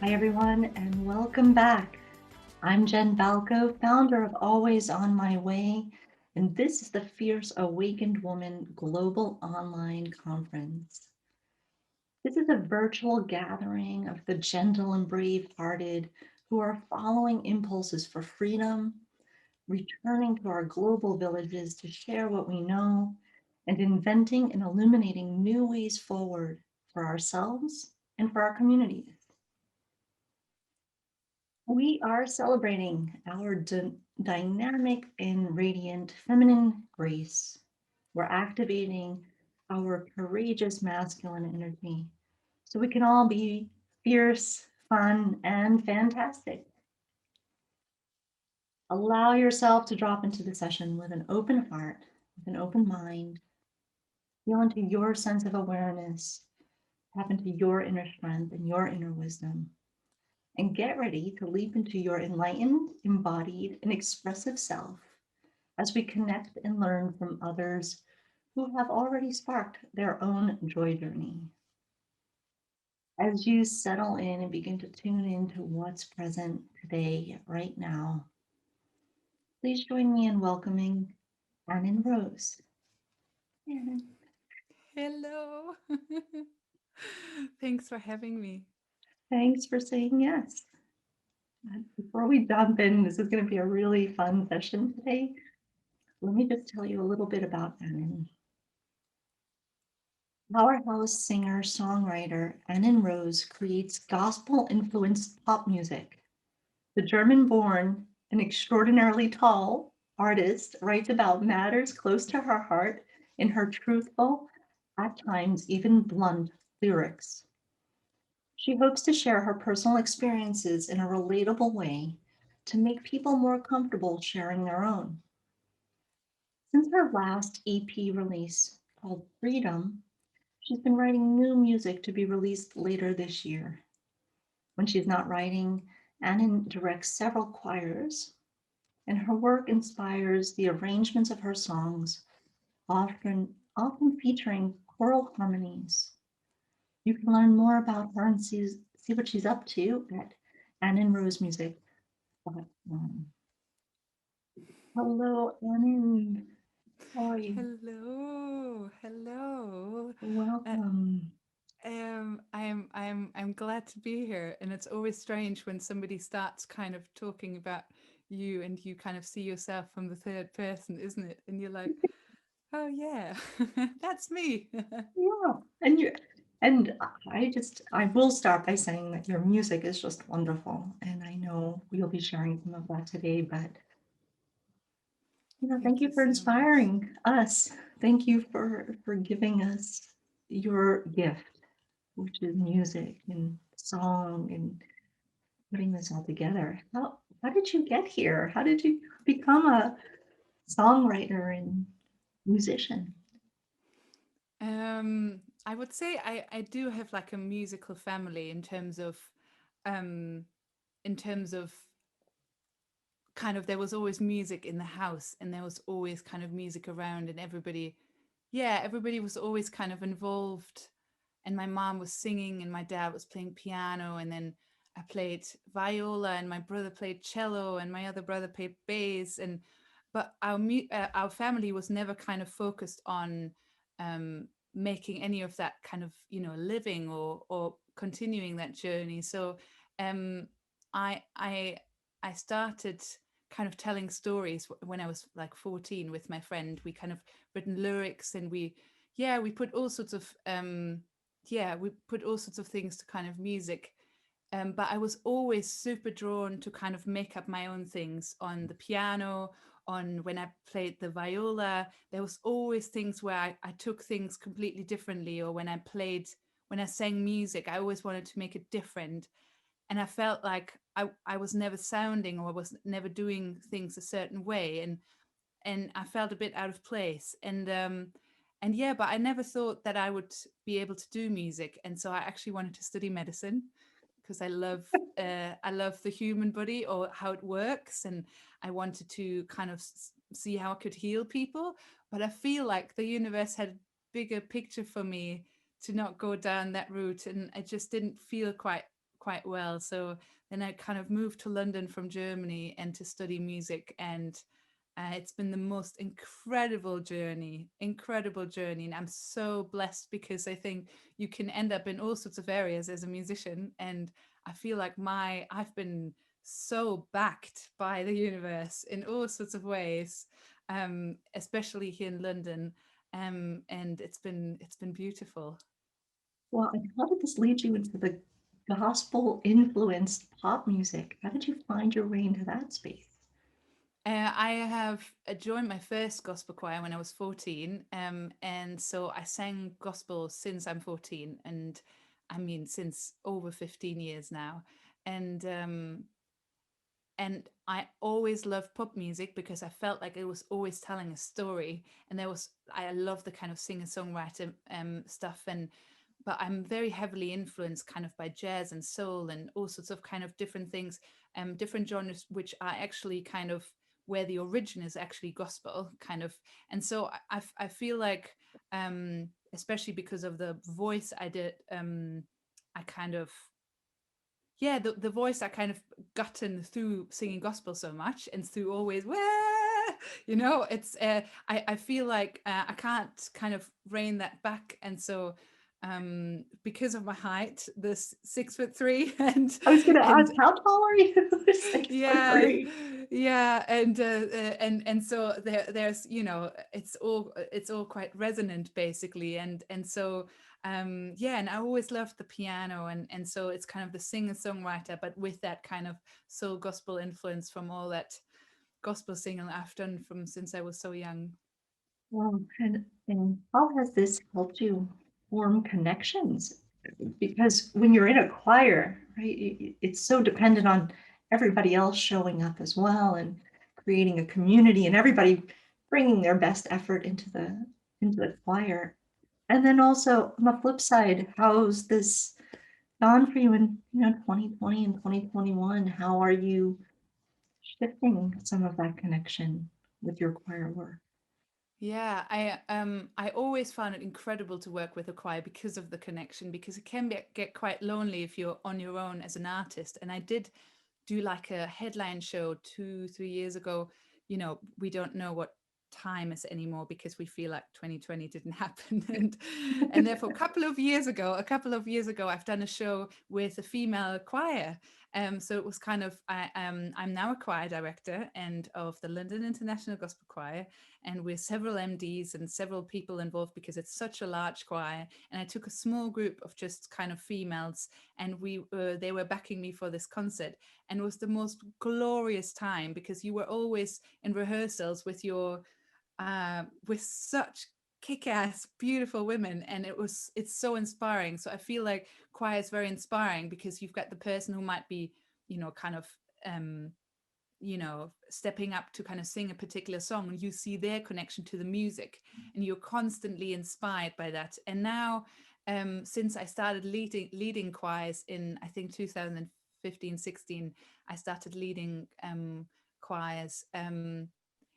Hi, everyone, and welcome back. I'm Jenn Baljko, founder of Always On My Way, and this is the Fierce Awakened Woman Global Online Conference. This is a virtual gathering of the gentle and brave-hearted who are following impulses for freedom, returning to our global villages to share what we know, and inventing and illuminating new ways forward for ourselves and for our communities. We are celebrating our dynamic and radiant feminine grace. We're activating our courageous masculine energy so we can all be fierce, fun, and fantastic. Allow yourself to drop into the session with an open heart, with an open mind. Feel into your sense of awareness, tap into your inner strength and your inner wisdom. And get ready to leap into your enlightened, embodied, and expressive self as we connect and learn from others who have already sparked their own joy journey. As you settle in and begin to tune into what's present today, right now, please join me in welcoming Anin Rose. Anin. Hello. Thanks for having me. Thanks for saying yes. Before we jump in, this is going to be a really fun session today. Let me just tell you a little bit about Anin. Powerhouse singer-songwriter Anin Rose creates gospel-influenced pop music. The German-born and extraordinarily tall artist writes about matters close to her heart in her truthful, at times even blunt, lyrics. She hopes to share her personal experiences in a relatable way to make people more comfortable sharing their own. Since her last EP release called Freedom, she's been writing new music to be released later this year. When she's not writing, Annan directs several choirs, and her work inspires the arrangements of her songs, often featuring choral harmonies. You can learn more about her and see what she's up to at AnnanRoseMusic.com. Hello, Annan. How are you? Hello. Hello. Uh, Welcome. I'm glad to be here, and it's always strange when somebody starts kind of talking about you and you kind of see yourself from the third person, isn't it? And you're like, "Oh yeah, that's me." Yeah, and you and I will start by saying that your music is just wonderful, and I know we'll be sharing some of that today, but thank Thank you you for so much. inspiring us. Thank you for giving us your gift, which is music and song and putting this all together. How did you get here? How did you become a songwriter and musician? I would say I do have like a musical family um in terms of kind of there was always music in the house and there was always kind of music around and everybody was always kind of involved, and my mom was singing and my dad was playing piano, and then I played viola and my brother played cello and my other brother played bass. And but our family was never kind of focused on making any of that kind of living or continuing that journey. So um I started kind of telling stories when I was like 14 with my friend. We kind of written lyrics, and we put all sorts of we put all sorts of things to kind of music. But I was always super drawn to kind of make up my own things on the piano. On when I played the viola, there was always things where I took things completely differently, or when I sang music, I always wanted to make it different. And I felt like I was never sounding, or I was never doing things a certain way, and I felt a bit out of place. And yeah, but I never thought that I would be able to do music, and so I actually wanted to study medicine because I love the human body or how it works, and I wanted to kind of see how I could heal people. But I feel like the universe had a bigger picture for me to not go down that route, and I just didn't feel quite quite well. So then I kind of moved to London from Germany and to study music, and it's been the most incredible journey. And I'm so blessed because I think you can end up in all sorts of areas as a musician. And I feel like I've been so backed by the universe in all sorts of ways, especially here in London. And it's been beautiful. Well, and how did this lead you into the gospel influenced pop music? How did you find your way into that space? I have joined my first gospel choir when I was 14. And so I sang gospel since I'm 14, and I mean, since over 15 years now. And and I always loved pop music because I felt like it was always telling a story. And I love the kind of singer-songwriter stuff. And but I'm very heavily influenced kind of by jazz and soul and all sorts of kind of different things, different genres, which are actually kind of where the origin is actually gospel kind of. And so I feel like, especially because of the voice I did, I kind of, yeah, the voice I kind of gotten through singing gospel so much and through always, "Wah!" It's I feel like I can't kind of rein that back. And so because of my height, this 6'3", I was going to ask, and how tall are you? Six foot yeah, three. yeah, and so there's, it's all quite resonant basically. And so yeah, and I always loved the piano, and so it's kind of the singer-songwriter, but with that kind of soul gospel influence from all that gospel singing I've done from since I was so young. Well, and how has this helped you form connections? Because when you're in a choir, right, it's so dependent on everybody else showing up as well and creating a community and everybody bringing their best effort into the choir. And then also on the flip side, how's this gone for you in 2020 and 2021? How are you shifting some of that connection with your choir work? Yeah, I always found it incredible to work with a choir because of the connection, because it can get quite lonely if you're on your own as an artist. And I did do like a headline show 2 3 years ago. We don't know what time is anymore because we feel like 2020 didn't happen. And therefore a couple of years ago I've done a show with a female choir. So it was kind of, I'm now a choir director and of the London International Gospel Choir, and we're several MDs and several people involved because it's such a large choir. And I took a small group of just kind of females, and they were backing me for this concert. And it was the most glorious time because you were always in rehearsals with such kick-ass beautiful women, and it's so inspiring. So I feel like choir is very inspiring because you've got the person who might be, kind of um stepping up to kind of sing a particular song, and you see their connection to the music, and you're constantly inspired by that. And now, since I started leading choirs in, I think, 2015-16, I started leading choirs.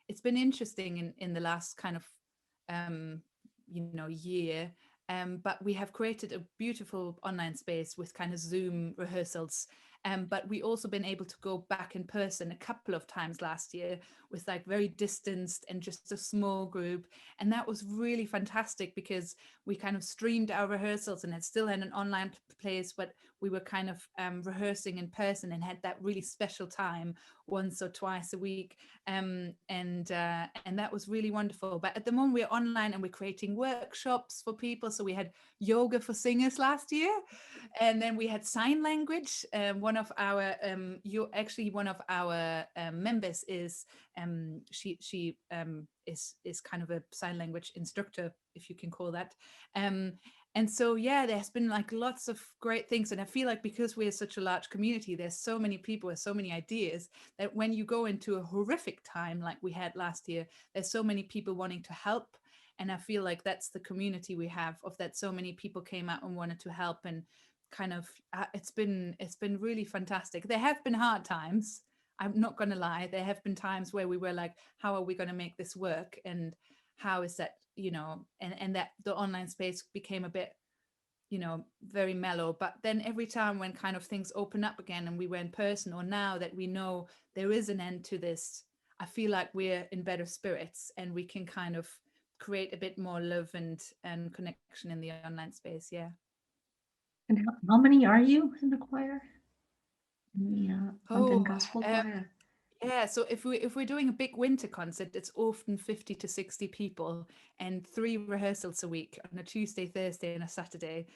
It's been interesting in the last kind of year. But we have created a beautiful online space with kind of Zoom rehearsals. But we also been able to go back in person a couple of times last year with like very distanced and just a small group. And that was really fantastic because we kind of streamed our rehearsals and it still had an online place, but we were kind of rehearsing in person and had that really special time once or twice a week. And that was really wonderful. But at the moment we're online and we're creating workshops for people. So we had yoga for singers last year, and then we had sign language. One of our members is she is kind of a sign language instructor, if you can call that. Um, and so, yeah, there's been like lots of great things. And I feel like because we're such a large community, there's so many people with so many ideas that when you go into a horrific time like we had last year, there's so many people wanting to help. And I feel like that's the community we have, of that so many people came out and wanted to help. And kind of it's been really fantastic. There have been hard times, I'm not going to lie. There have been times where we were like, how are we going to make this work, and how is that, and that the online space became a bit very mellow. But then every time when kind of things open up again and we were in person, or now that we know there is an end to this, I feel like we're in better spirits and we can kind of create a bit more love and connection in the online space. Yeah. And how many are you in the choir? In the London Oh, Gospel Choir? yeah. So if we're doing a big winter concert, it's often 50 to 60 people and 3 rehearsals a week on a Tuesday, Thursday, and a Saturday,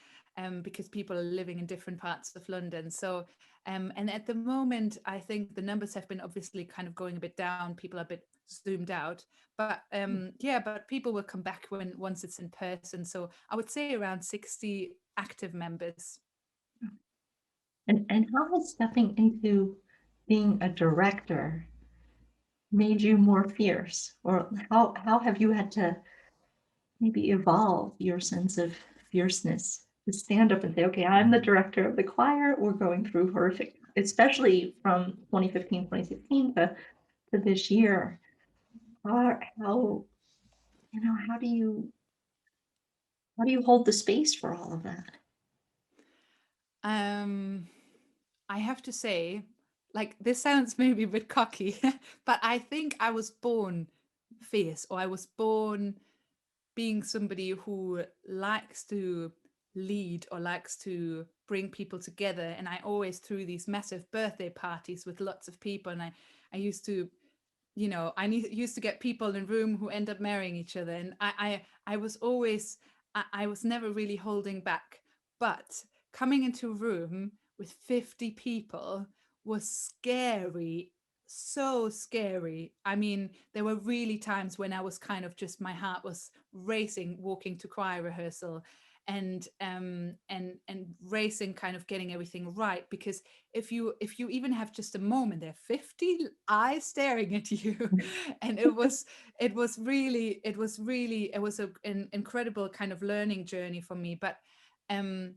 because people are living in different parts of London. So, and at the moment, I think the numbers have been obviously kind of going a bit down. People are a bit zoomed out, but yeah, but people will come back once it's in person. So I would say around 60 active members. And how has stepping into being a director made you more fierce? Or how have you had to maybe evolve your sense of fierceness to stand up and say, okay, I'm the director of the choir, we're going through horrific, especially from 2015, 2016 to this year. How, how do you hold the space for all of that? Um, I have to say, like, this sounds maybe a bit cocky, but I think I was born fierce, or I was born being somebody who likes to lead or likes to bring people together. And I always threw these massive birthday parties with lots of people. And I used to, used to get people in a room who end up marrying each other. And I was always, I was never really holding back. But coming into a room with 50 people was scary, so scary. I mean, there were really times when I was kind of just, my heart was racing walking to choir rehearsal, and racing, kind of getting everything right, because if you even have just a moment, there are 50 eyes staring at you. And it was an incredible kind of learning journey for me. But um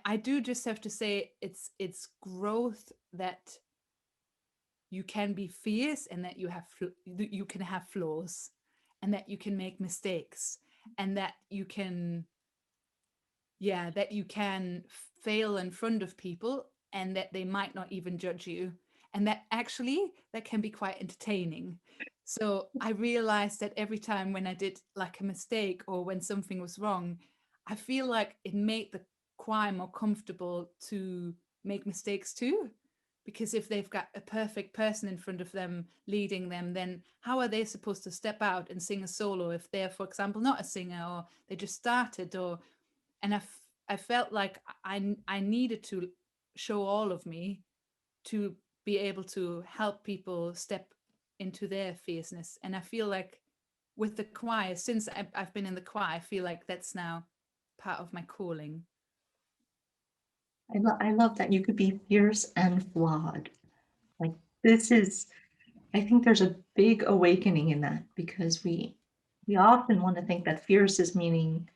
I do just have to say, it's growth, that you can be fierce, and that you can have flaws, and that you can make mistakes, and that you can, yeah, that you can fail in front of people, and that they might not even judge you, and that actually that can be quite entertaining. So I realized that every time when I did like a mistake, or when something was wrong, I feel like it made the choir more comfortable to make mistakes too. Because if they've got a perfect person in front of them leading them, then how are they supposed to step out and sing a solo if they're, for example, not a singer, or they just started, or and I felt like I needed to show all of me to be able to help people step into their fierceness. And I feel like with the choir, since I've been in the choir, I feel like that's now part of my calling. I love that you could be fierce and flawed. Like this is, I think there's a big awakening in that, because we often want to think that fierce is meaning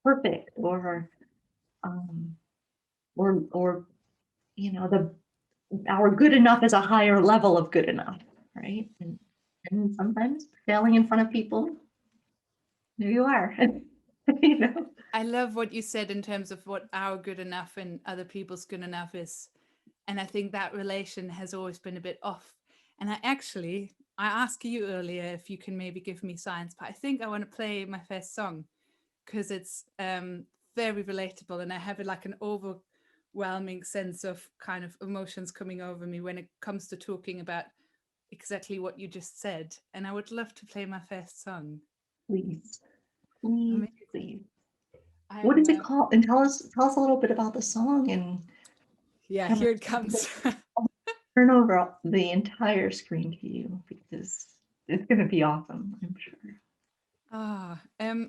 perfect, um or the our good enough is a higher level of good enough, right? And sometimes failing in front of people, there you are. you know. I love what you said in terms of what our good enough and other people's good enough is. And I think that relation has always been a bit off. And I asked you earlier if you can maybe give me signs, but I think I want to play my first song, because it's very relatable, and I have like an overwhelming sense of kind of emotions coming over me when it comes to talking about exactly what you just said. And I would love to play my first song. Please, please, Amazing. please. What is I'm it called? And tell us a little bit about the song, and Yeah, I'm here it comes. I'll turn over the entire screen to you, because it's going to be awesome, I'm sure.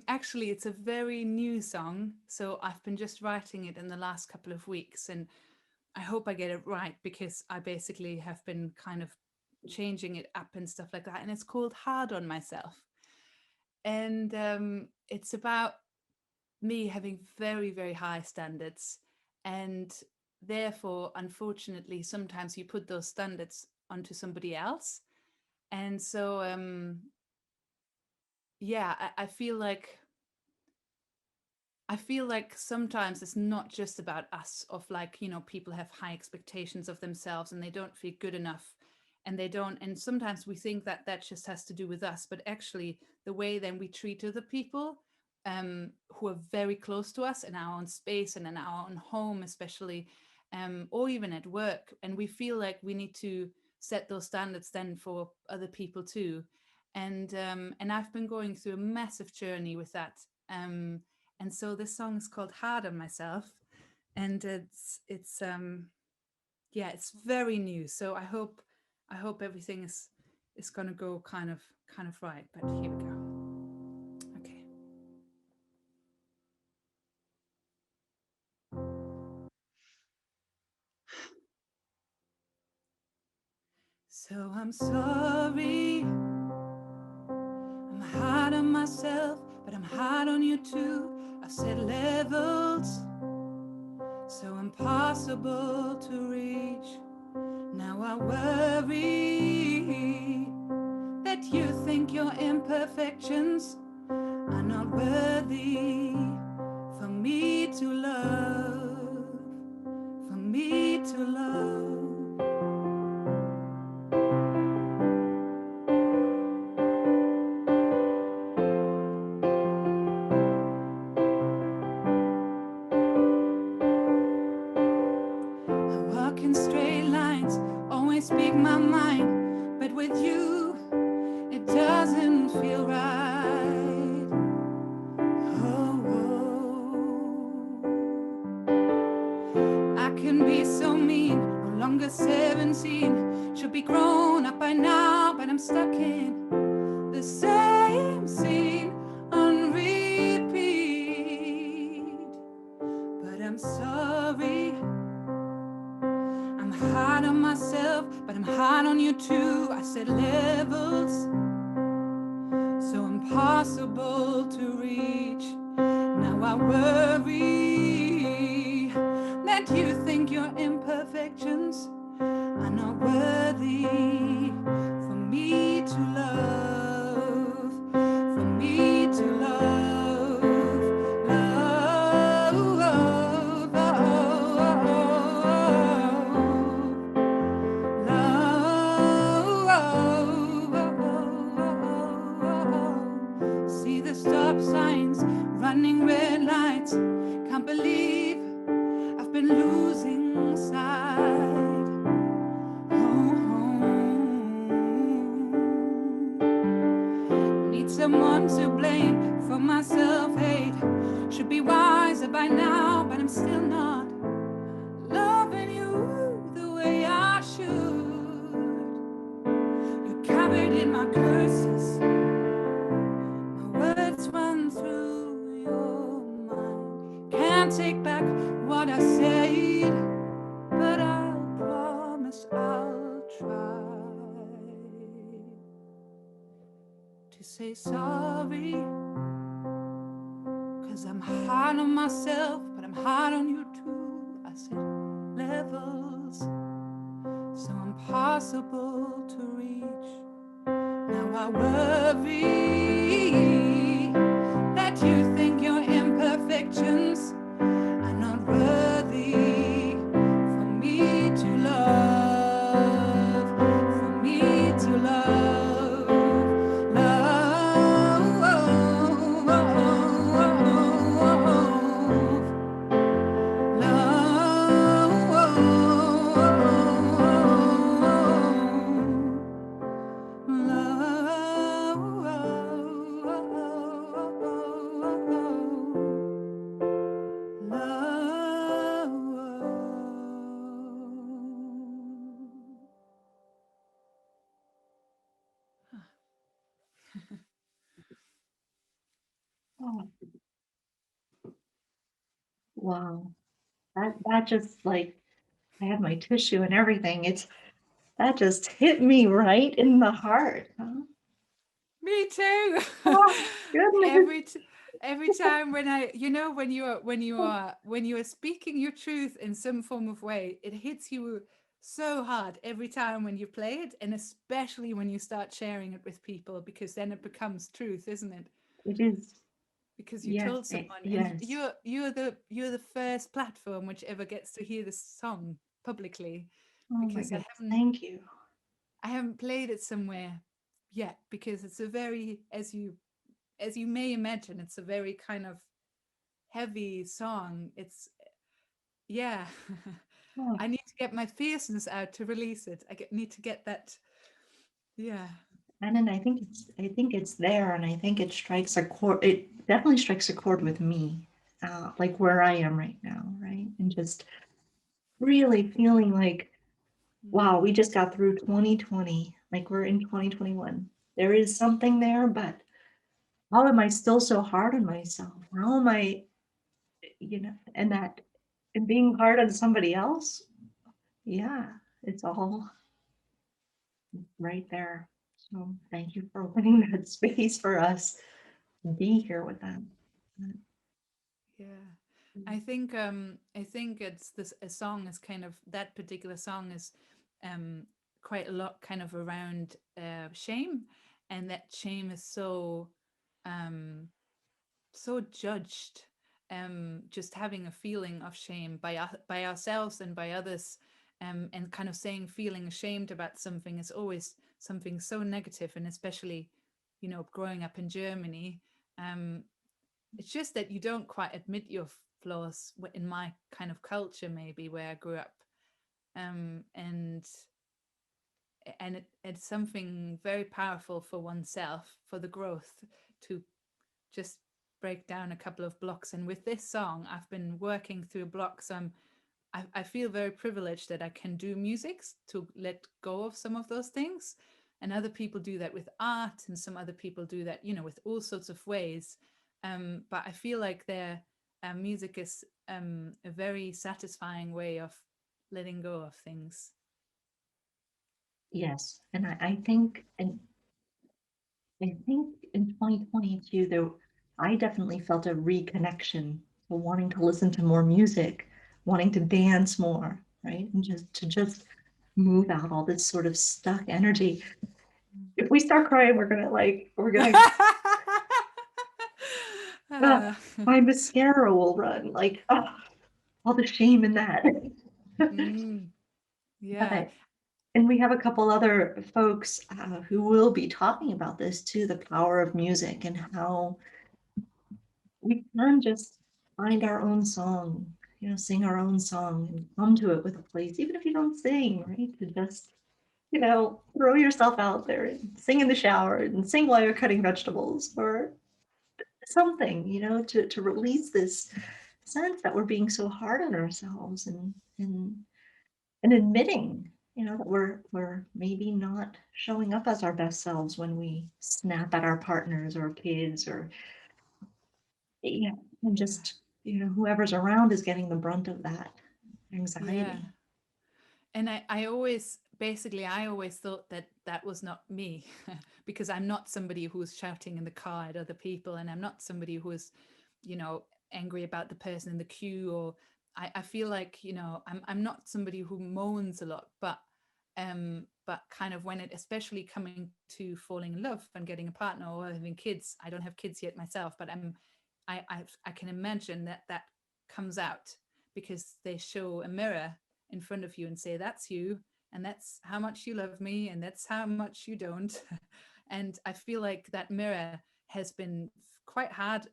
Actually, it's a very new song, so I've been just writing it in the last couple of weeks, and I hope I get it right, because I basically have been kind of changing it up and stuff like that. And it's called Hard on Myself. And it's about me having very, very high standards. And therefore, unfortunately, sometimes you put those standards onto somebody else. And so, yeah, I feel like I feel like sometimes it's not just about us, of like, you know, people have high expectations of themselves and they don't feel good enough, and they don't, and sometimes we think that that just has to do with us, but actually the way then we treat other people who are very close to us in our own space and in our own home especially, or even at work, and we feel like we need to set those standards then for other people too. And I've been going through a massive journey with that. And so this song is called Hard on Myself, and it's yeah, it's very new, so I hope everything is gonna go kind of right, but here we go. Okay. So I'm sorry, I'm hard on myself, but I'm hard on you too. I've set levels so impossible to reach. Now I worry that you think your imperfections are not worthy for me to love, for me to love. I walk in straight lines, always speak my mind, but with you it doesn't feel right. Oh, oh. I can be so mean, no longer 17. Should be grown up by now, but I'm stuck in the same scene on repeat. But I'm sorry, I'm hard on myself, but I'm hard on you too. I set levels so impossible to reach. Now I worry that you think your imperfections are not worthy for me to love, for me to love, love, oh, oh, love. See the stop signs, running red lights. Can't believe I've been losing sight. Need someone to blame for my self-hate. Should be wiser by now, but I'm still not loving you the way I should. You're covered in my curses, my words run through your mind. Can't take back what I said, but I promise I'll try to say sorry, 'cause I'm hard on myself, but I'm hard on you too. I said levels so impossible to reach. Now I worry that you think your imperfections are not worthy for me to love, for me to love, love, love, Oh, wow. That just like I have my tissue and everything. That just hit me right in the heart. Huh? Me too. Oh, goodness. every t- every time when I, you know, when you are speaking your truth in some form of way, it hits you so hard every time when you play it, and especially when you start sharing it with people, because then it becomes truth, isn't it? It is. because you Yes, told someone, and yes. you're the first platform which ever gets to hear this song publicly, Oh my because goodness. Thank you. I haven't played it somewhere yet, because it's a very, as you may imagine, it's a very kind of heavy song. It's, yeah. Oh, I need to get my fierceness out to release it. Need to get that. Yeah. and then I think it's there, and I think it strikes a chord. It definitely strikes a chord with me, like where I am right now, right? And just really feeling like, wow, we just got through 2020, like we're in 2021. There is something there, but how am I still so hard on myself? How am I, and that, and being hard on somebody else? Yeah, it's all right there. So thank you for opening that space for us to be here with them. Yeah. I think it's this a song is kind of, that particular song is um quite a lot kind of around shame, and that shame is um so judged, just having a feeling of shame by ourselves and by others, and kind of saying feeling ashamed about something is always something so negative, and especially, growing up in Germany, um it's just that you don't quite admit your flaws, in my kind of culture, maybe where I grew up, and it's something very powerful for oneself, for the growth, to just break down a couple of blocks. And with this song, I've been working through blocks. I feel very privileged that I can do music to let go of some of those things. And other people do that with art, and some other people do that, with all sorts of ways. But I feel like their music is a very satisfying way of letting go of things. Yes, and I think in 2022 there, I definitely felt a reconnection to wanting to listen to more music, wanting to dance more, right? And just move out all this sort of stuck energy. If we start crying, we're gonna Ah. my mascara will run, like, all the shame in that. Mm, yeah. But and we have a couple other folks who will be talking about this too, the power of music and how we can just find our own song, sing our own song and come to it with a place, even if you don't sing, right? To just, throw yourself out there and sing in the shower and sing while you're cutting vegetables or something, to release this sense that we're being so hard on ourselves and admitting, that we're maybe not showing up as our best selves when we snap at our partners or kids or yeah, and Yeah. just whoever's around is getting the brunt of that Yeah. anxiety. And I always, basically, I always thought that that was not me, because I'm not somebody who's shouting in the car at other people, and I'm not somebody who is, angry about the person in the queue, or I feel like, I'm not somebody who moans a lot, but kind of when it, especially coming to falling in love and getting a partner or having kids. I don't have kids yet myself, but I can imagine that that comes out, because they show a mirror in front of you and say, that's you, and that's how much you love me, and that's how much you don't. And I feel like that mirror has been quite hard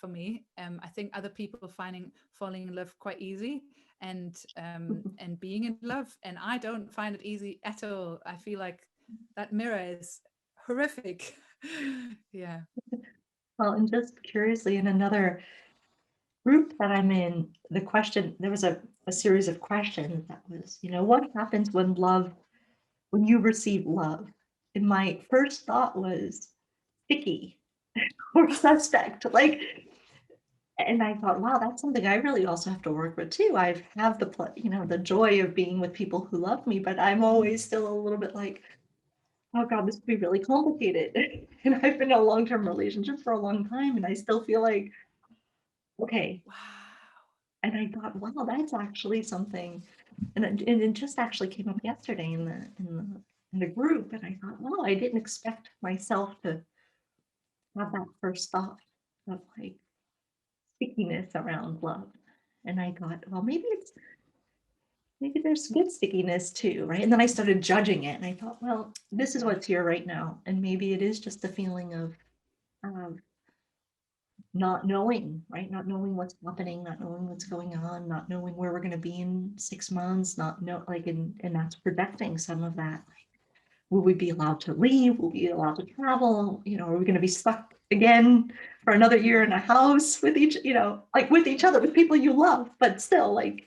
for me. I think other people finding falling in love quite easy, and being in love, and I don't find it easy at all. I feel like that mirror is horrific. Yeah. Well, and just curiously, in another group that I'm in, there was a series of questions that was, what happens when you receive love? And my first thought was sticky or suspect. Like, and I thought, wow, that's something I really also have to work with too. I have the joy of being with people who love me, but I'm always still a little bit like, oh God, this could be really complicated. And I've been in a long-term relationship for a long time, and I still feel like, okay. Wow. And I thought, wow, that's actually something. And it just actually came up yesterday in the group, and I thought, wow, I didn't expect myself to have that first thought. of like stickiness around love. And I thought, well, maybe there's good stickiness too, right? And then I started judging it and I thought, well, this is what's here right now. And maybe it is just the feeling of um, not knowing, right? Not knowing what's happening, not knowing what's going on, not knowing where we're going to be in 6 months, not know like, and that's projecting some of that. Will we be allowed to leave? Will we be allowed to travel? Are we going to be stuck again for another year in a house with each, like with each other, with people you love, but still like,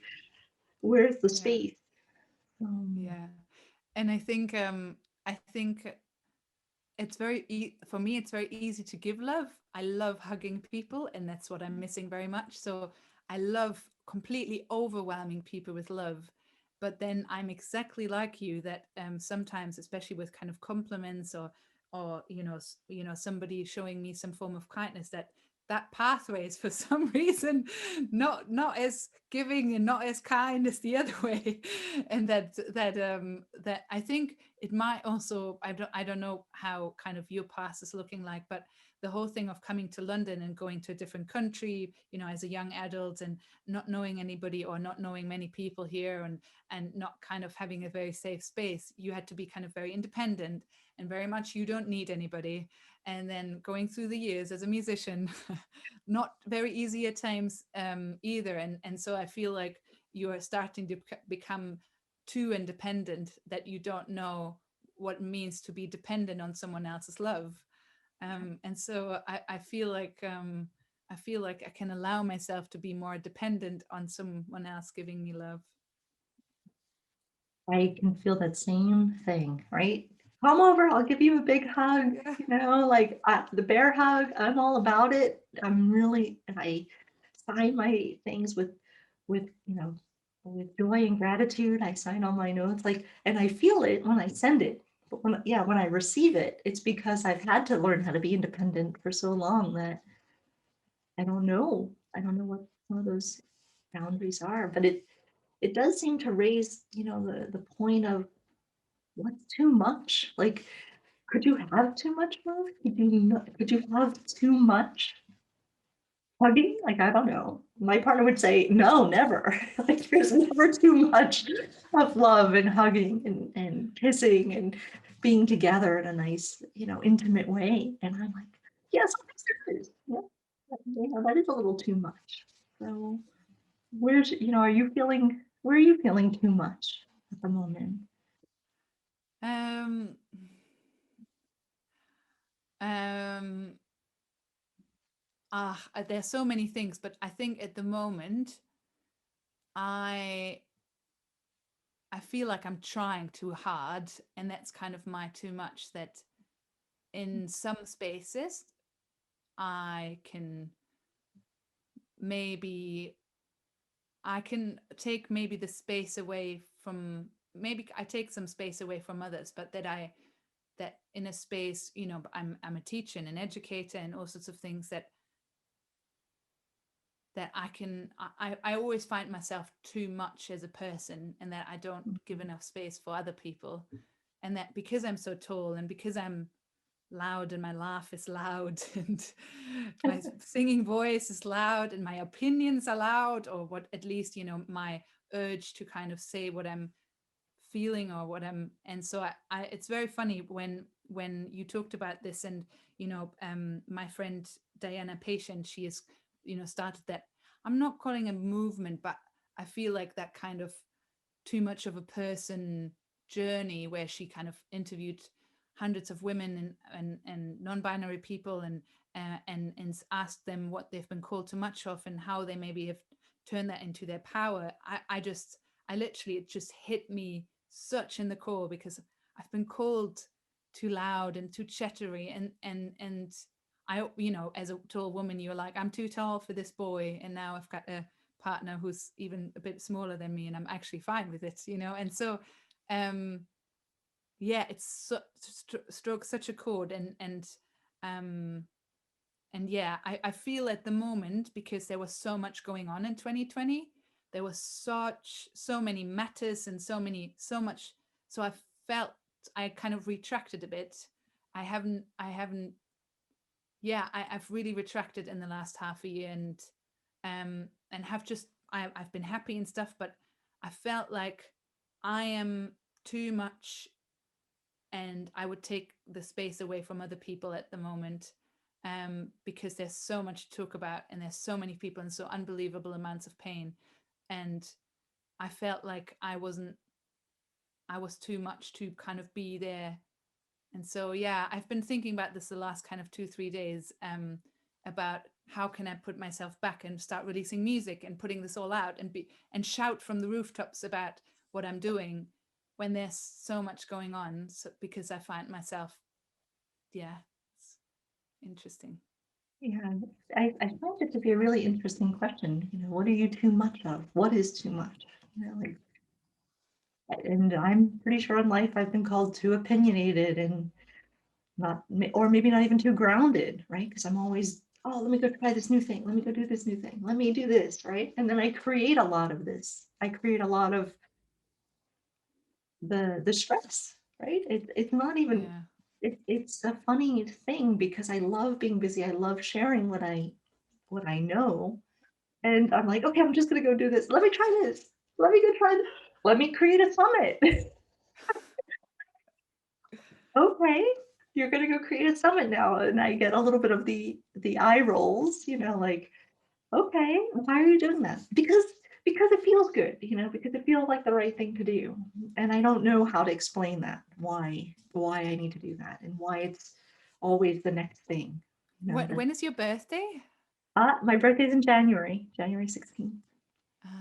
where's the Yeah, space? Um, yeah. And I think it's for me it's very easy to give love. I love hugging people, and that's what I'm missing very much. So I love completely overwhelming people with love, but then I'm exactly like you, that sometimes, especially with kind of compliments, or somebody showing me some form of kindness, that pathway is for some reason not as giving and not as kind as the other way. And that I think it might also, I don't know how kind of your past is looking like, but the whole thing of coming to London and going to a different country, as a young adult, and not knowing anybody or not knowing many people here, and not kind of having a very safe space, you had to be kind of very independent and very much you don't need anybody. And then going through the years as a musician, not very easy at times, either. And so I feel like you are starting to become too independent, that you don't know what it means to be dependent on someone else's love. And so I feel like I can allow myself to be more dependent on someone else giving me love. I can feel that same thing, right? Come over, I'll give you a big hug, Yeah. like the bear hug. I'm all about it. I sign my things with joy and gratitude. I sign all my notes, like, and I feel it when I send it. But when I receive it, it's because I've had to learn how to be independent for so long that I don't know. I don't know what some of those boundaries are, but it does seem to raise, the point of what's too much? Like, could you have too much love? Could you have too much hugging? Like, I don't know. My partner would say, no, never. Like, there's never too much of love and hugging and kissing and being together in a nice, intimate way. And I'm like, yes, there is. Yeah, that is a little too much. So where are you feeling too much at the moment? Um, um, there's so many things, but I think at the moment, I I feel like I'm trying too hard, and that's kind of my too much. That in some spaces, I can maybe I can take maybe the space away from, maybe I take some space away from others, but that in a space, I'm a teacher and an educator and all sorts of things, that I always find myself too much as a person, and that I don't give enough space for other people. And that because I'm so tall, and because I'm loud, and my laugh is loud, and my singing voice is loud, and my opinions are loud, or what, at least, my urge to kind of say what I'm feeling, or what I'm. And so I it's very funny when you talked about this, and my friend Diana Patient, she has started that, I'm not calling a movement, but I feel like that kind of too much of a person journey, where she kind of interviewed hundreds of women and non-binary people, and asked them what they've been called too much of, and how they maybe have turned that into their power. I literally, it just hit me such in the core, because I've been called too loud and too chattery, and I, as a tall woman, you're like, I'm too tall for this boy, and now I've got a partner who's even a bit smaller than me, and I'm actually fine with it. And so um yeah, it's struck such a chord, um and yeah, I feel at the moment, because there was so much going on in 2020, there was so many matters, and so much, so I felt I kind of retracted a bit. I haven't yeah, I've really retracted in the last half a year, and have just I've been happy and stuff, but I felt like I am too much, and I would take the space away from other people at the moment, because there's so much to talk about, and there's so many people and so unbelievable amounts of pain, and I felt like I was too much to kind of be there. And so, yeah, I've been thinking about this the last kind of 2, 3 days, about how can I put myself back and start releasing music and putting this all out and shout from the rooftops about what I'm doing when there's so much going on. So, because I find myself, yeah, it's interesting. Yeah, I find it to be a really interesting question. What are you too much of? What is too much? Like, and I'm pretty sure in life I've been called too opinionated and not, or maybe not even too grounded, right? Because I'm always, oh, let me go try this new thing. Let me go do this new thing. Let me do this, right? And then I create a lot of this. I create a lot of the stress, right? It's not even, Yeah. it's a funny thing because I love being busy. I love sharing what I know. And I'm like, okay, I'm just gonna go do this. Let me try this. Let me go try this. Let me create a summit. Okay, you're gonna go create a summit now. And I get a little bit of the eye rolls, like, okay, why are you doing that? Because it feels good, because it feels like the right thing to do. And I don't know how to explain that, why I need to do that and why it's always the next thing. What, That when is your birthday? my birthday's in January 16th.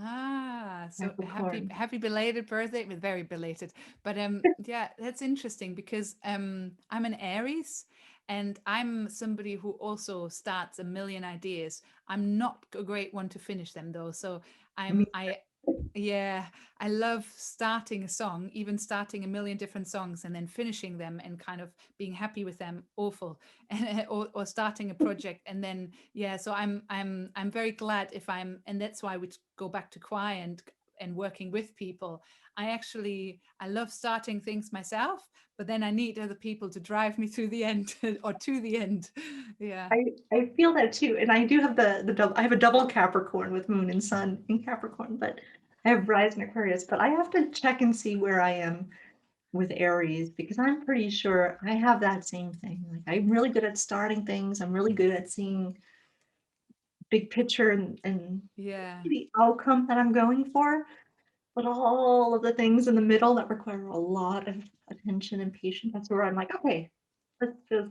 Ah, so happy Capricorn. happy belated birthday, but very belated. But yeah, that's interesting because I'm an Aries, and I'm somebody who also starts a million ideas. I'm not a great one to finish them though. So Me. I yeah, I love starting a song, even starting a million different songs and then finishing them and kind of being happy with them, awful. And or starting a project and then yeah, so I'm very glad if I'm, and that's why we go back to choir and working with people. I love starting things myself, but then I need other people to drive me through the end or to the end. Yeah. I feel that too, and I do have the double. I have a double Capricorn with Moon and Sun in Capricorn, but I have Rise in Aquarius. But I have to check and see where I am with Aries because I'm pretty sure I have that same thing. Like I'm really good at starting things. I'm really good at seeing big picture and Yeah. the outcome that I'm going for. But all of the things in the middle that require a lot of attention and patience, that's where I'm like, okay, let's just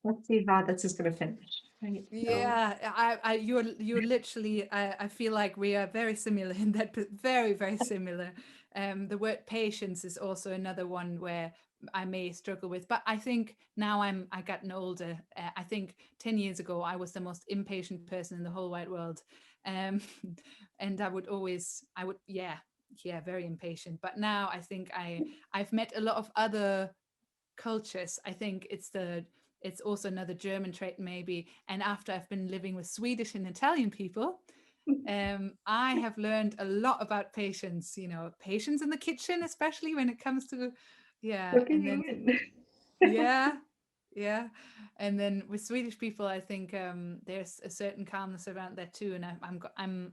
let's see how this is going to finish. Right. So Yeah, you're literally. I feel like we are very similar in that, very, very similar. The word patience is also another one where I may struggle with, but I think now I gotten older. I think 10 years ago I was the most impatient person in the whole wide world, um, and I would, yeah, very impatient. But now I think I've met a lot of other cultures. I think it's also another German trait maybe. And after I've been living with Swedish and Italian people, I have learned a lot about patience. Patience in the kitchen, especially when it comes to yeah, and then cooking yeah, yeah, and then with Swedish people, I think there's a certain calmness around that too. And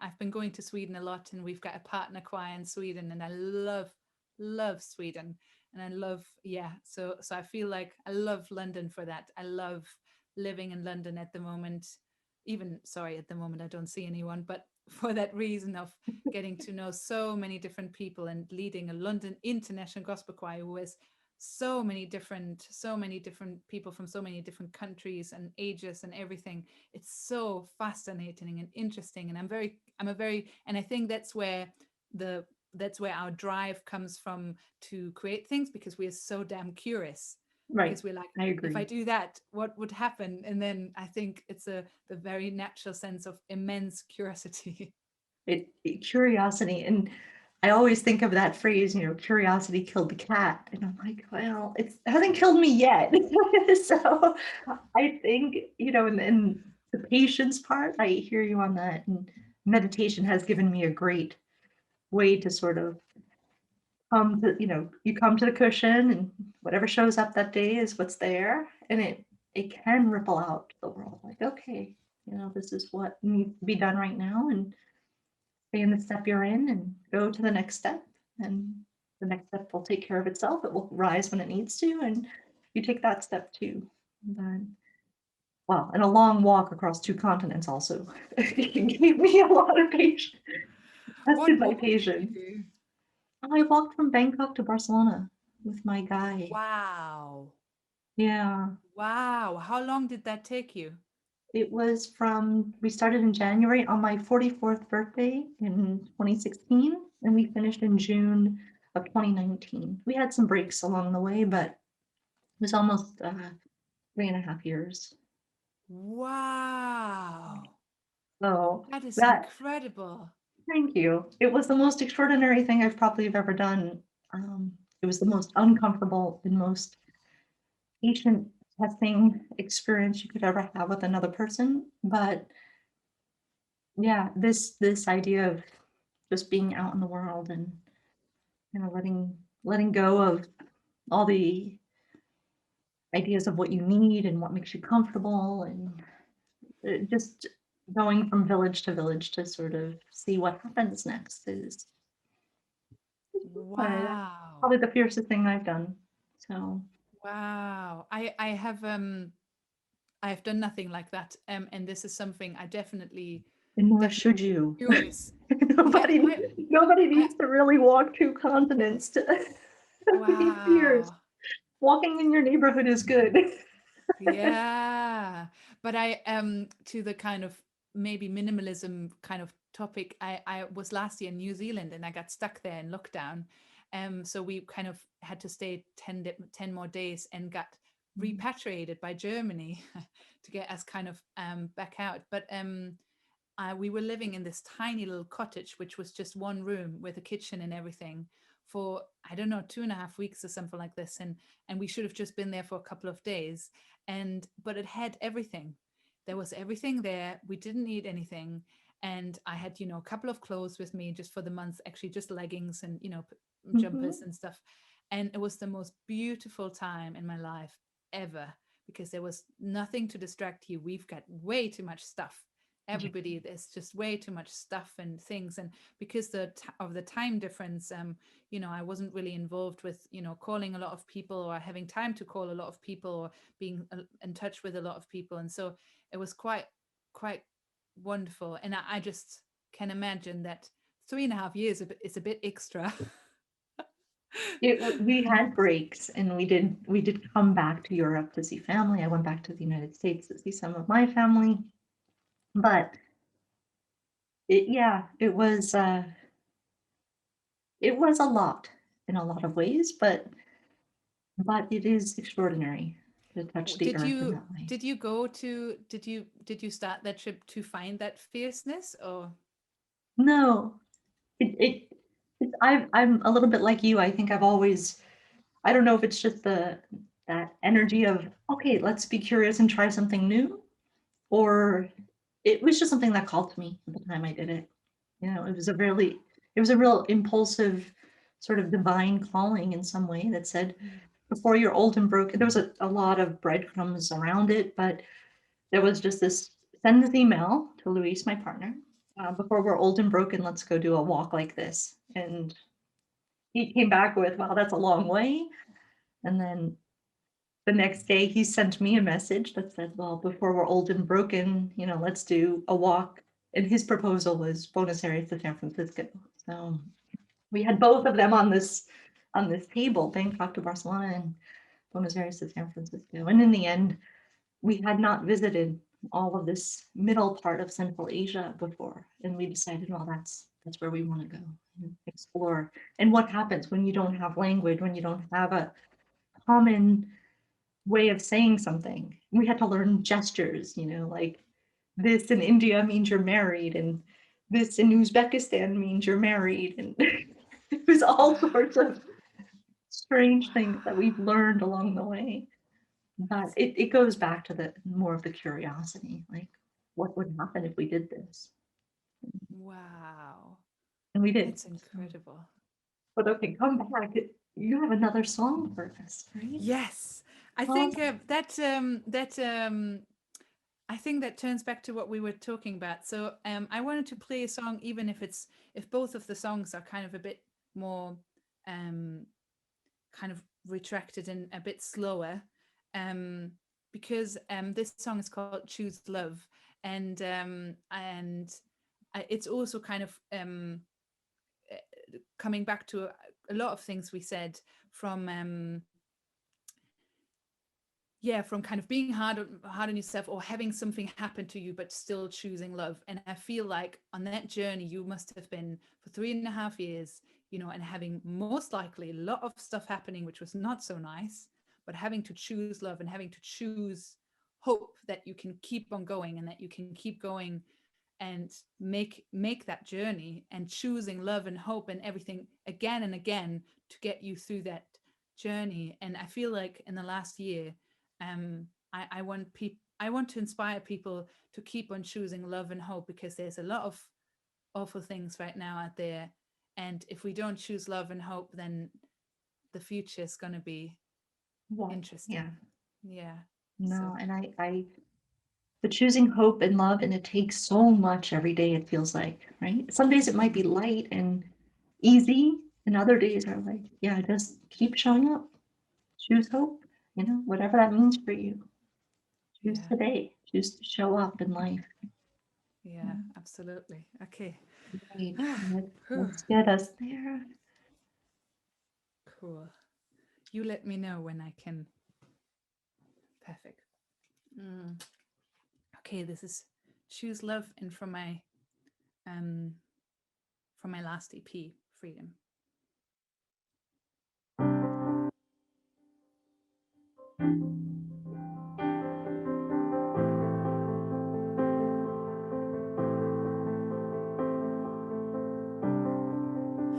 I've been going to Sweden a lot, and we've got a partner choir in Sweden, and I love Sweden, and I love yeah. So I feel like I love London for that. I love living in London at the moment. Even sorry, at the moment I don't see anyone, but for that reason of getting to know so many different people and leading a London International Gospel Choir who has so many different people from so many different countries and ages and everything. It's so fascinating and interesting, and and I think the that's where our drive comes from to create things, because we're so damn curious, right. because we're like, I if I agree. do that, what would happen? And then I think it's the very natural sense of immense curiosity. Curiosity, and I always think of that phrase, curiosity killed the cat, and I'm like, well, it hasn't killed me yet. So I think, and the patience part, I hear you on that, and meditation has given me a great way to sort of you come to the cushion, and whatever shows up that day is what's there, and it can ripple out to the world. Like, okay, this is what needs to be done right now, and stay in the step you're in and go to the next step. And the next step will take care of itself. It will rise when it needs to, and you take that step too. And then, well, and a long walk across 2 continents also gave me a lot of patience, tested What my walk did you patience. do? I walked from Bangkok to Barcelona with my guy. Wow. Yeah. Wow. How long did that take you? We started in January on my 44th birthday in 2016, and we finished in June of 2019. We had some breaks along the way, but it was almost 3.5 years. Wow. So That is that, incredible. thank you. It was the most extraordinary thing I've probably ever done. It was the most uncomfortable and most patient testing experience you could ever have with another person. But yeah, this idea of just being out in the world and letting go of all the ideas of what you need and what makes you comfortable, and just going from village to village to sort of see what happens next is Wow. probably the fiercest thing I've done. So, Wow. I have done nothing like that. And this is something I definitely and nor should definitely you. curious. Yeah, nobody nobody I needs to really walk 2 continents to be fierce. wow. Walking in your neighborhood is good. Yeah. But I to the kind of maybe minimalism kind of topic, I was last year in New Zealand and I got stuck there in lockdown. So we kind of had to stay 10 more days and got repatriated by Germany to get us kind of back out. But we were living in this tiny little cottage, which was just one room with a kitchen and everything for, I don't know, 2.5 weeks or something like this. And we should have just been there for a couple of days. But it had everything. There was everything there. We didn't need anything. And I had, a couple of clothes with me just for the month, actually just leggings and, jumpers Mhm. and stuff. And it was the most beautiful time in my life ever because there was nothing to distract you. We've got way too much stuff. Everybody, there's just way too much stuff and things. And because of the time difference, I wasn't really involved with, calling a lot of people or having time to call a lot of people or being in touch with a lot of people. And so it was quite wonderful. And I just can imagine that 3.5 years is a bit extra. We had breaks, and we did come back to Europe to see family. I went back to the United States to see some of my family, but yeah, it was a lot in a lot of ways, but it is extraordinary to touch the Did earth in you that way. did you go to did you start that trip to find that fierceness or No, I'm a little bit like you. I think I don't know if it's just that energy of, okay, let's be curious and try something new, or it was just something that called to me at the time I did it. It was a real impulsive sort of divine calling in some way that said, before you're old and broken. There was a lot of breadcrumbs around it, but there was just this: send this email to Luis, my partner. Before we're old and broken, let's go do a walk like this. And he came back with, wow, that's a long way. And then the next day he sent me a message that said, well, before we're old and broken, let's do a walk. And his proposal was Buenos Aires to San Francisco. So we had both of them on this table, Bangkok to Barcelona and Buenos Aires to San Francisco. And in the end, we had not visited all of this middle part of Central Asia before. And we decided, well, that's where we want to go and explore. And what happens when you don't have language, when you don't have a common way of saying something? We had to learn gestures, like this in India means you're married, and this in Uzbekistan means you're married. And it was all sorts wow. of strange things that we've Wow. learned along the way. But That's it goes back to the more of the curiosity, like what would happen if we did this? wow. And we did. That's So, incredible. but okay, come back. You have another song for us, right? Yes. I Well, think I think that turns back to what we were talking about. So I wanted to play a song, even if both of the songs are kind of a bit more um, kind of retracted and a bit slower, um, because this song is called "Choose Love," and it's also kind of coming back to a lot of things we said from. Yeah, from kind of being hard on yourself or having something happen to you but still choosing love. And I feel like on that journey you must have been for 3.5 years, and having most likely a lot of stuff happening which was not so nice, but having to choose love and having to choose hope that you can keep on going and that you can keep going and make that journey, and choosing love and hope and everything again and again to get you through that journey. And I feel like in the last year, I want to inspire people to keep on choosing love and hope, because there's a lot of awful things right now out there, and if we don't choose love and hope, then the future is going to be what? Yeah. interesting. Yeah. So No, and but choosing hope and love, and it takes so much every day, it feels like, right? Some days it might be light and easy, and other days are like, yeah, just keep showing up. Choose hope, whatever that means for you. Choose yeah, today. Choose to show up in life. yeah, absolutely. Okay. Right. Whew. Let's get us there. Cool. You let me know when I can. Perfect. Mm. Okay, this is Choose Love, and um from my last EP, Freedom.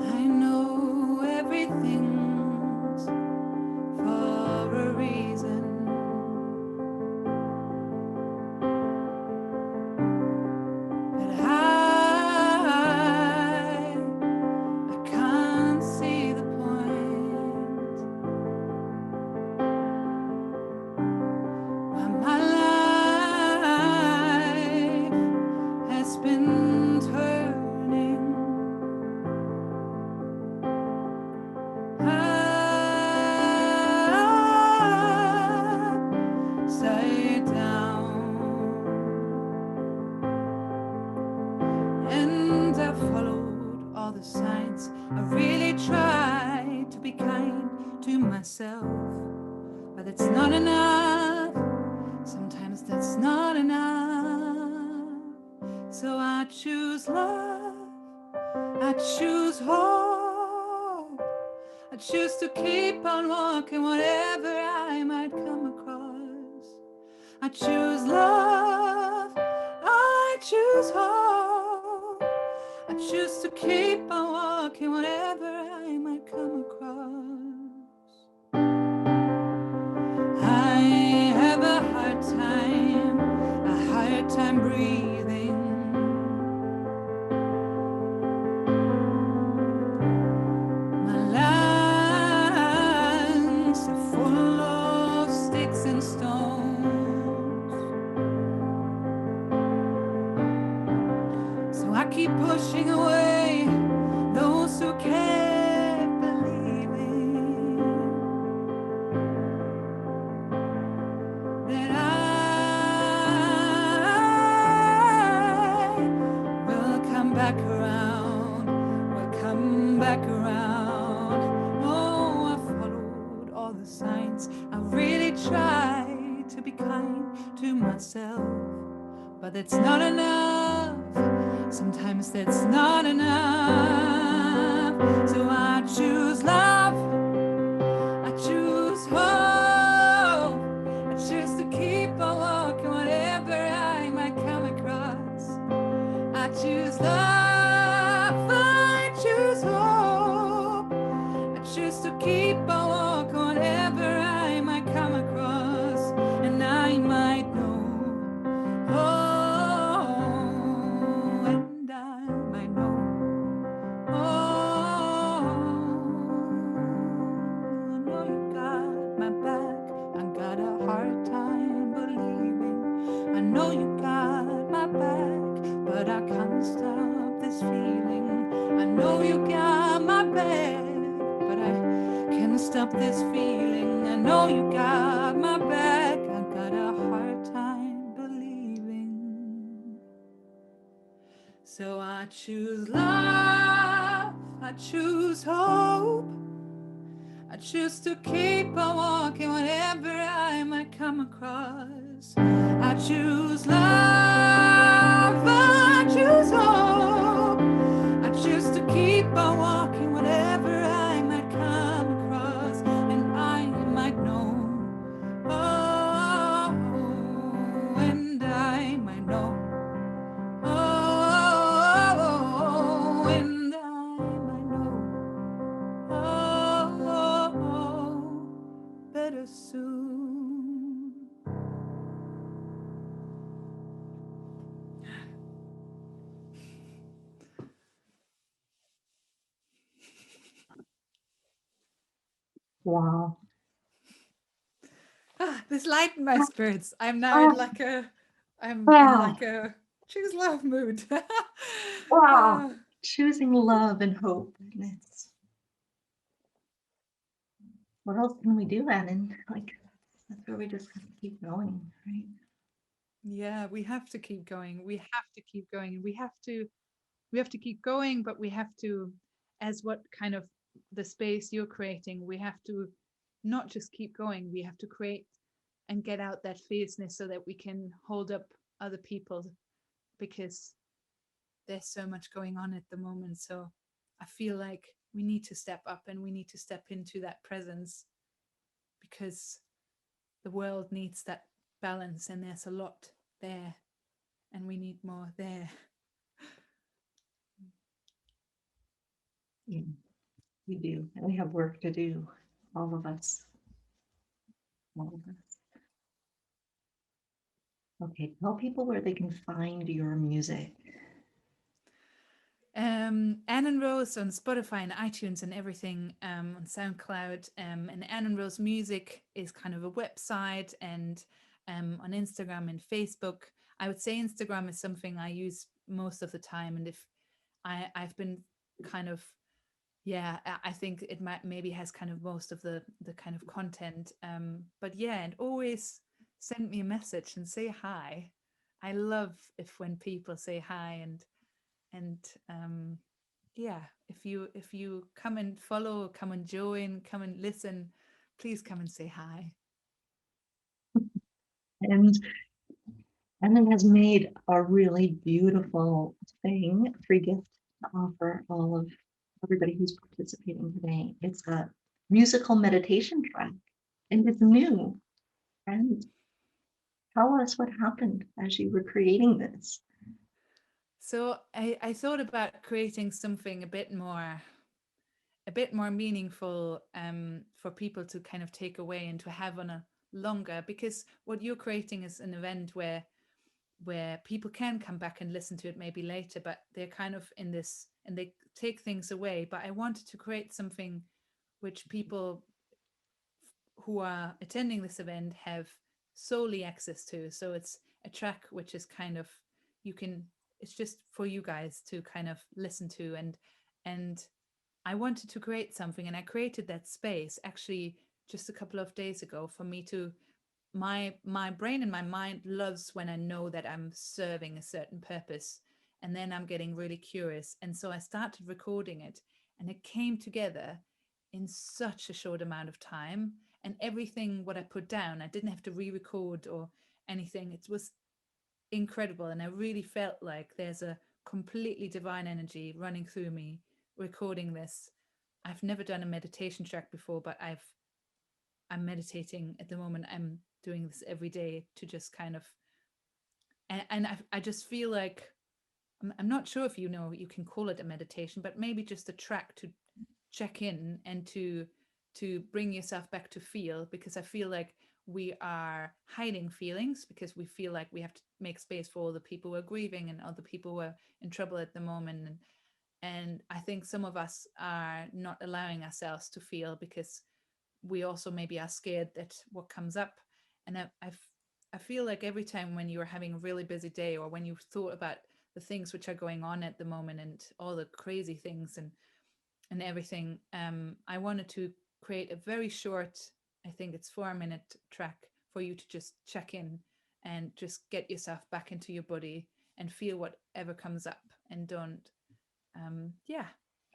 I know everything's for a reason, but I can't see the point why my life has been turning upside down, and I followed all the signs. I really tried to be kind to myself, but it's not enough. Sometimes that's not enough. So I choose love, I choose hope, I choose to keep on walking whatever I might come across. I choose love, I choose hope, I choose to keep on walking whatever I might come across. I have a hard time breathing. My lungs are full of sticks and stones, so I keep pushing away those who kept believing that I will come back around, will come back around. Oh, I followed all the signs. I really tried to be kind to myself, but it's not enough. Sometimes that's not enough. So I choose love, I choose hope, I choose to keep on walking whatever I might come across. I choose love, I choose hope, I choose to keep on walking whatever I might come across. And I might know, oh, and I might know, oh, I know you got my back, I got you got my back, but I can't stop this feeling. I know you got my back. I got a hard time believing. So I choose love, I choose hope, I choose to keep on walking whatever I might come across. I choose love, I choose hope, I choose to keep on walking whatever I might come across. And I might know, oh, and I might know, oh, and I might know, oh, better soon. Wow. This lightened my spirits. I'm now in Oh, like a, I'm in wow. like a choose love mood. Wow. Ah, Choosing love and hope. And it's, what else can we do, Anin? Like, that's where we just have to keep going, right? yeah, we have to keep going. We have to keep going. We have to keep going, but we have to, as what kind of the space you're creating, we have to not just keep going, we have to create and get out that fierceness so that we can hold up other people, because there's so much going on at the moment. So I feel like we need to step up and we need to step into that presence, because the world needs that balance and there's a lot there and we need more there. Yeah, we do. And we have work to do, all of us. All of us. Okay, tell people where they can find your music. Anin Rose on Spotify and iTunes and everything, on SoundCloud. And Anin Rose Music is kind of a website, and on Instagram and Facebook. I would say Instagram is something I use most of the time. And if I've been kind of, yeah, I think it might maybe has kind of most of the kind of content. But yeah, and always send me a message and say hi. I love if when people say hi, and yeah, if you come and follow, come and join, come and listen, please come and say hi. And Anin has made a really beautiful thing, a free gift to offer all of everybody who's participating today. It's a musical meditation track, and it's new. And tell us what happened as you were creating this. So I thought about creating something a bit more meaningful, for people to kind of take away and to have on a longer, because what you're creating is an event where people can come back and listen to it maybe later, but they're kind of in this and they take things away. But I wanted to create something which people who are attending this event have solely access to. So it's a track which is kind of, you can, it's just for you guys to kind of listen to. And I wanted to create something, and I created that space actually just a couple of days ago for me to, my brain and my mind loves when I know that I'm serving a certain purpose, and then I'm getting really curious. And so I started recording it, and it came together in such a short amount of time. And everything what I put down, I didn't have to re-record or anything. It was incredible, and I really felt like there's a completely divine energy running through me recording this. I've never done a meditation track before, but I'm meditating at the moment. I'm doing this every day to just kind of, and I just feel like I'm not sure if you know you can call it a meditation, but maybe just a track to check in and to bring yourself back to feel, because I feel like we are hiding feelings because we feel like we have to make space for all the people who are grieving and other people who are in trouble at the moment. And I think some of us are not allowing ourselves to feel because we also maybe are scared that what comes up. And I feel like every time when you're having a really busy day, or when you've thought about the things which are going on at the moment and all the crazy things, and and everything, I wanted to create a very short, I think it's 4 minute track for you to just check in and just get yourself back into your body and feel whatever comes up, and don't yeah,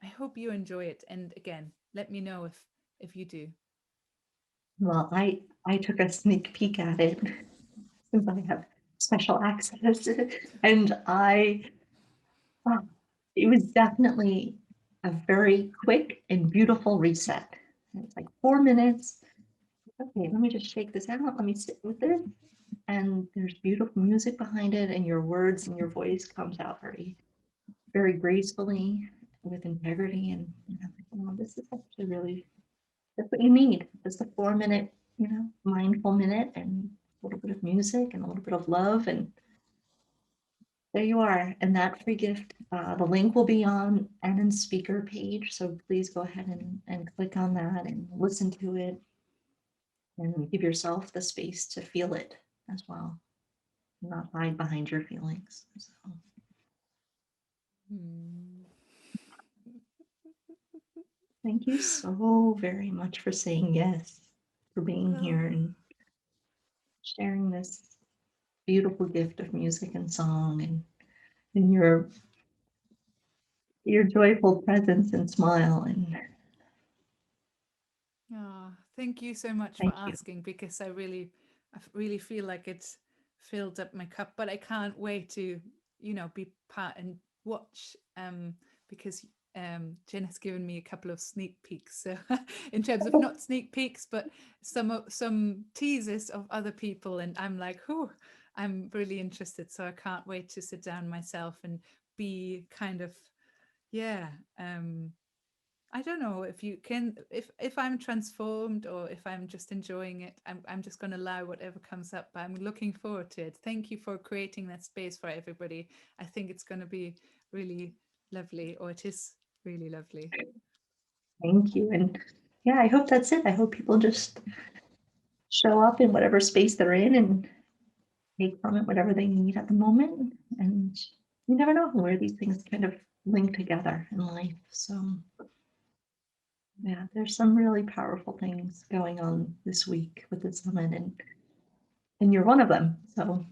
I hope you enjoy it. And again, let me know if you do. Well, I took a sneak peek at it since I have special access, and oh, it was definitely a very quick and beautiful reset. It's like 4 minutes. Okay, let me just shake this out. Let me sit with it. And there's beautiful music behind it, and your words and your voice comes out very, very gracefully with integrity. And this is actually really, that's what you need. Just a 4 minute, mindful minute, and a little bit of music and a little bit of love. And there you are. And that free gift, the link will be on Annan's speaker page. So please go ahead and click on that and listen to it and give yourself the space to feel it as well. Not hide behind your feelings. So Hmm. thank you so very much for saying yes, for being Well, here and sharing this beautiful gift of music and song, and your joyful presence and smile. And oh, thank you so much for thank you. asking, because I really feel like it's filled up my cup, but I can't wait to, be part and watch, because Jen has given me a couple of sneak peeks. So in terms of not sneak peeks, but some teasers of other people, and I'm like, oh, I'm really interested. So I can't wait to sit down myself and be kind of, yeah, I don't know if you can, if I'm transformed or if I'm just enjoying it. I'm just going to allow whatever comes up, but I'm looking forward to it. Thank you for creating that space for everybody. I think it's going to be really lovely, or it is really lovely. Thank you. And yeah, I hope that's it. I hope people just show up in whatever space they're in and take from it whatever they need at the moment. And you never know where these things kind of link together in life. So yeah, there's some really powerful things going on this week with the summit, and you're one of them. So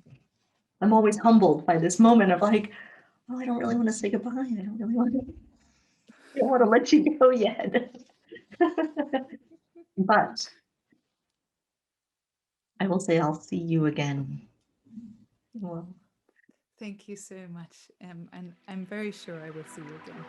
I'm always humbled by this moment of like, oh, I don't really want to say goodbye. I don't really want to, I don't want to let you go yet. But I will say I'll see you again. Well, Thank you so much. And I'm very sure I will see you again.